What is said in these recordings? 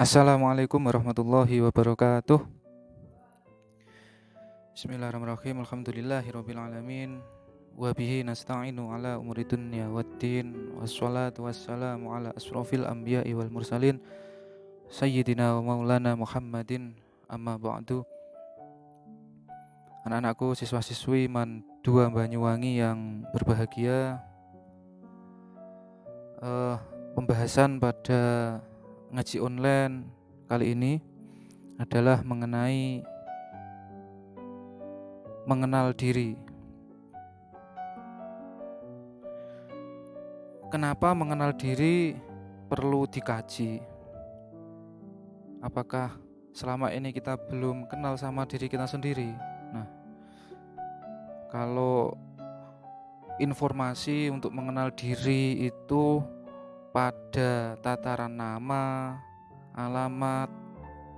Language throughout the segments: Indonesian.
Assalamualaikum warahmatullahi wabarakatuh. Bismillahirrahmanirrahim. Alhamdulillahirabbil alamin. Wa bihi nasta'inu ala umuri dunya waddin. Wassalatu wassalamu ala asrofil anbiya'i wal mursalin sayyidina wa maulana Muhammadin. Amma ba'du. Anak-anakku, siswa-siswi Man 2 Banyuwangi yang berbahagia, pembahasan pada ngaji online kali ini adalah mengenai mengenal diri. Kenapa mengenal diri perlu dikaji? Apakah selama ini kita belum kenal sama diri kita sendiri? Nah, kalau informasi untuk mengenal diri itu pada tataran nama, alamat,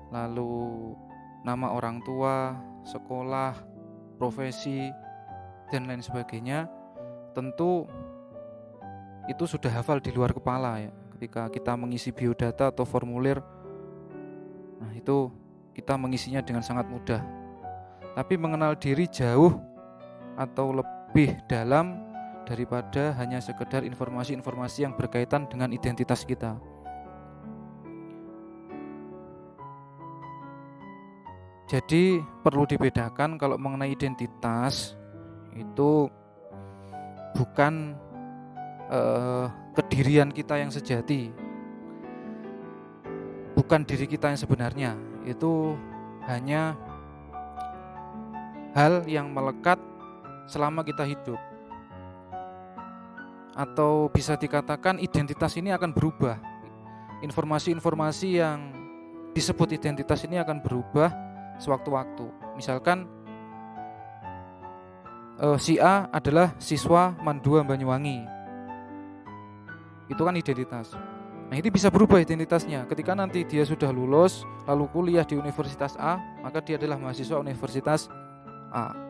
lalu nama orang tua, sekolah, profesi, dan lain sebagainya, tentu itu sudah hafal di luar kepala ya. Ketika kita mengisi biodata atau formulir, nah itu kita mengisinya dengan sangat mudah. Tapi mengenal diri jauh atau lebih dalam daripada hanya sekedar informasi-informasi yang berkaitan dengan identitas kita. Jadi perlu dibedakan kalau mengenai identitas itu bukan kedirian kita yang sejati, bukan diri kita yang sebenarnya. Itu hanya hal yang melekat selama kita hidup. Atau bisa dikatakan identitas ini akan berubah. Informasi-informasi yang disebut identitas ini akan berubah sewaktu-waktu. Misalkan si A adalah siswa Man 2 Banyuwangi. Itu kan identitas. Nah, ini bisa berubah identitasnya. Ketika nanti dia sudah lulus lalu kuliah di Universitas A, maka dia adalah mahasiswa Universitas A.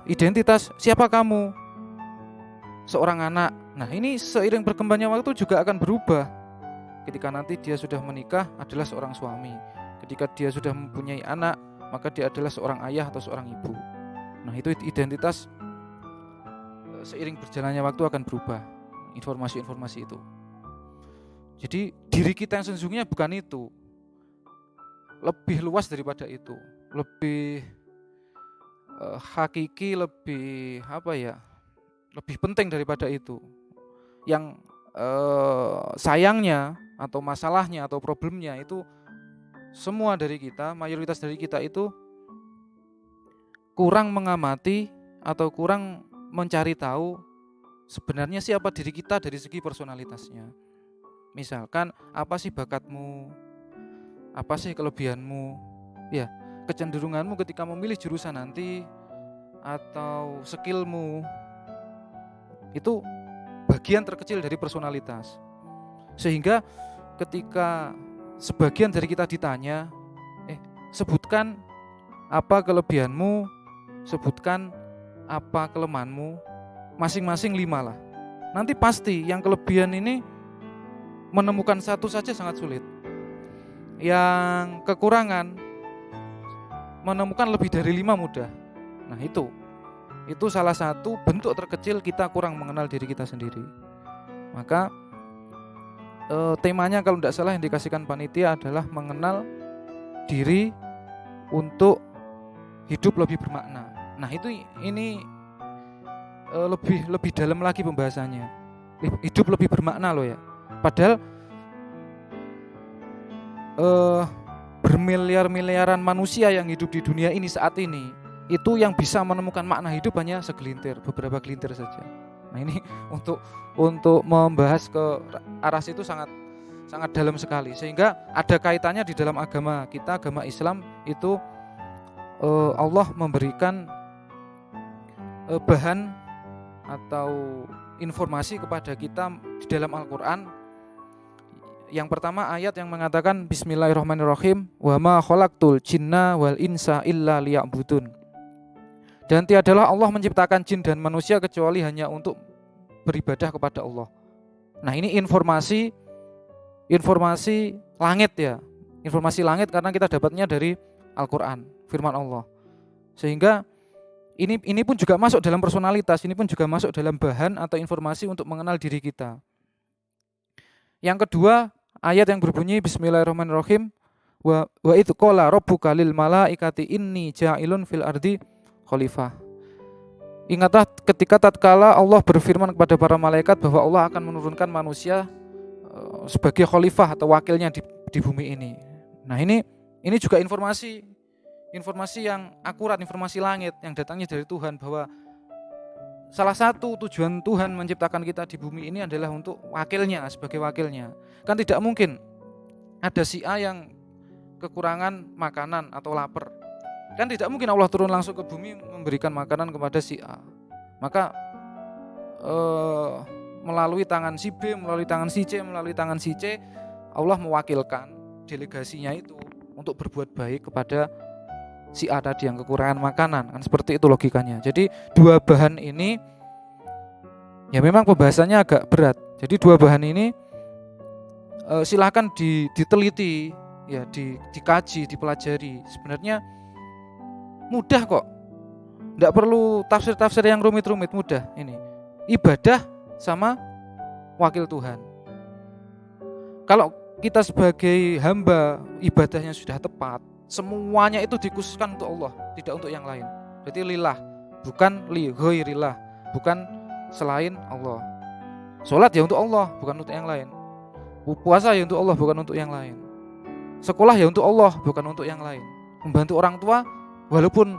Identitas siapa kamu? Seorang anak. Nah, ini seiring berkembangnya waktu juga akan berubah. Ketika nanti dia sudah menikah adalah seorang suami. Ketika dia sudah mempunyai anak, maka dia adalah seorang ayah atau seorang ibu. Nah, itu identitas seiring berjalannya waktu akan berubah. Informasi-informasi itu. Jadi diri kita yang sesungguhnya bukan itu. Lebih luas daripada itu. Lebih hakiki, lebih lebih penting daripada itu. Yang sayangnya atau masalahnya atau problemnya itu semua dari kita, mayoritas dari kita itu kurang mengamati atau kurang mencari tahu sebenarnya siapa diri kita dari segi personalitasnya. Misalkan apa sih bakatmu, apa sih kelebihanmu, ya kecenderunganmu ketika memilih jurusan nanti atau skillmu, itu bagian terkecil dari personalitas. Sehingga ketika sebagian dari kita ditanya, sebutkan apa kelebihanmu, sebutkan apa kelemahanmu, masing-masing 5 lah. Nanti pasti yang kelebihan ini menemukan satu saja sangat sulit. Yang kekurangan menemukan lebih dari 5 mudah. Nah, itu salah satu bentuk terkecil kita kurang mengenal diri kita sendiri. Maka temanya kalau tidak salah yang dikasihkan panitia adalah mengenal diri untuk hidup lebih bermakna. Nah, ini lebih dalam lagi pembahasannya. Hidup lebih bermakna loh ya. Padahal bermiliar-miliaran manusia yang hidup di dunia ini saat ini, itu yang bisa menemukan makna hidup hanya segelintir, beberapa gelintir saja. Nah, ini untuk membahas ke arah situ sangat dalam sekali, sehingga ada kaitannya di dalam agama kita, agama Islam itu Allah memberikan bahan atau informasi kepada kita di dalam Al-Qur'an. Yang pertama ayat yang mengatakan Bismillahirrahmanirrahim, wa ma khalaqtul jinna wal insa illa liya'budun. Dan tiadalah Allah menciptakan jin dan manusia kecuali hanya untuk beribadah kepada Allah. Nah, ini informasi informasi langit ya. Informasi langit karena kita dapatnya dari Al-Qur'an, firman Allah. Sehingga ini pun juga masuk dalam personalitas, ini pun juga masuk dalam bahan atau informasi untuk mengenal diri kita. Yang kedua, ayat yang berbunyi Bismillahirrahmanirrahim, wa idz qala rabbuka lil malaikati inni ja'ilun fil ardi khalifah. Ingatlah ketika tatkala Allah berfirman kepada para malaikat bahwa Allah akan menurunkan manusia sebagai khalifah atau wakilnya di bumi ini. Nah, ini juga informasi yang akurat, informasi langit yang datangnya dari Tuhan, bahwa salah satu tujuan Tuhan menciptakan kita di bumi ini adalah untuk wakilnya, sebagai wakilnya. Kan tidak mungkin ada si A yang kekurangan makanan atau lapar. Kan tidak mungkin Allah turun langsung ke bumi memberikan makanan kepada si A. Maka melalui tangan si B, melalui tangan si C, melalui tangan si C, Allah mewakilkan delegasinya itu untuk berbuat baik kepada si A tadi yang kekurangan makanan. Kan seperti itu logikanya. Jadi dua bahan ini ya memang pembahasannya agak berat. Jadi dua bahan ini silahkan diteliti ya, dikaji, dipelajari. Sebenarnya mudah kok. Tidak perlu tafsir-tafsir yang rumit-rumit, mudah ini. Ibadah sama wakil Tuhan. Kalau kita sebagai hamba ibadahnya sudah tepat, semuanya itu dikhususkan untuk Allah, tidak untuk yang lain. Jadi lillah, bukan li ghairillah, bukan selain Allah. Salat ya untuk Allah, bukan untuk yang lain. Puasa ya untuk Allah, bukan untuk yang lain. Sekolah ya untuk Allah, bukan untuk yang lain. Membantu orang tua, walaupun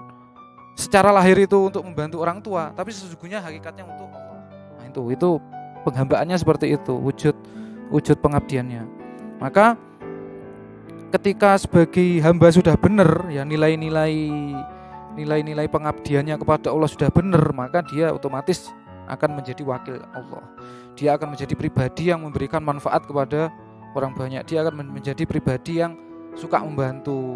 secara lahir itu untuk membantu orang tua, tapi sesungguhnya hakikatnya untuk Allah. Nah, itu penghambaannya seperti itu, wujud pengabdiannya. Maka ketika sebagai hamba sudah benar ya, nilai-nilai pengabdiannya kepada Allah sudah benar, maka dia otomatis akan menjadi wakil Allah. Dia akan menjadi pribadi yang memberikan manfaat kepada orang banyak. Dia akan menjadi pribadi yang suka membantu.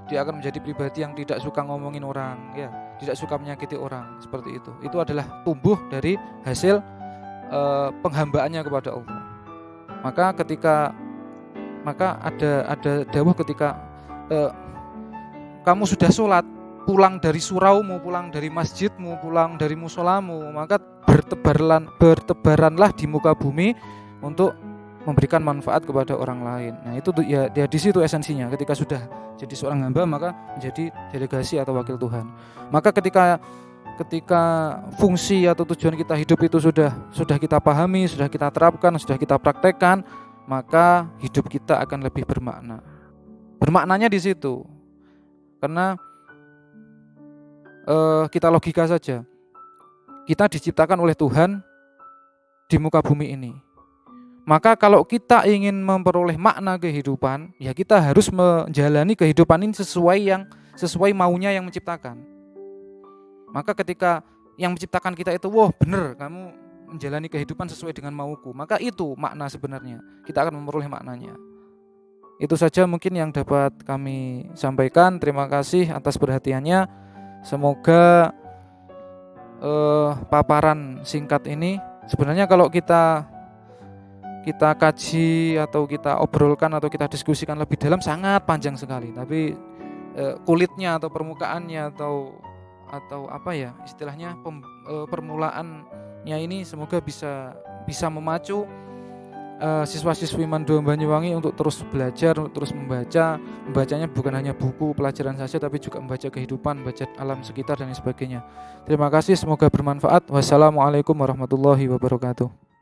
Dia akan menjadi pribadi yang tidak suka ngomongin orang, ya, tidak suka menyakiti orang, seperti itu. Itu adalah tumbuh dari hasil penghambaannya kepada Allah. Maka ada dawuh ketika kamu sudah sholat, pulang dari suraumu, pulang dari masjidmu, pulang dari musolamu, maka bertebaranlah di muka bumi untuk memberikan manfaat kepada orang lain. Nah, itu ya di situ esensinya. Ketika sudah jadi seorang hamba, maka menjadi delegasi atau wakil Tuhan. Maka ketika fungsi atau tujuan kita hidup itu sudah kita pahami, sudah kita terapkan, sudah kita praktekkan, maka hidup kita akan lebih bermakna. Bermaknanya di situ. Karena kita logika saja. Kita diciptakan oleh Tuhan di muka bumi ini. Maka kalau kita ingin memperoleh makna kehidupan, ya kita harus menjalani kehidupan ini sesuai maunya yang menciptakan. Maka ketika yang menciptakan kita itu, wah benar kamu menjalani kehidupan sesuai dengan mauku, maka itu makna sebenarnya. Kita akan memperoleh maknanya. Itu saja mungkin yang dapat kami sampaikan. Terima kasih atas perhatiannya. Semoga paparan singkat ini, sebenarnya kalau kita kaji atau kita obrolkan atau kita diskusikan lebih dalam sangat panjang sekali. Tapi kulitnya atau permukaannya atau apa ya istilahnya, permulaannya ini semoga bisa memacu siswa-siswi Mandua Banyuwangi untuk terus belajar, untuk terus membacanya bukan hanya buku pelajaran saja, tapi juga membaca kehidupan, membaca alam sekitar dan sebagainya. Terima kasih, semoga bermanfaat. Wassalamualaikum warahmatullahi wabarakatuh.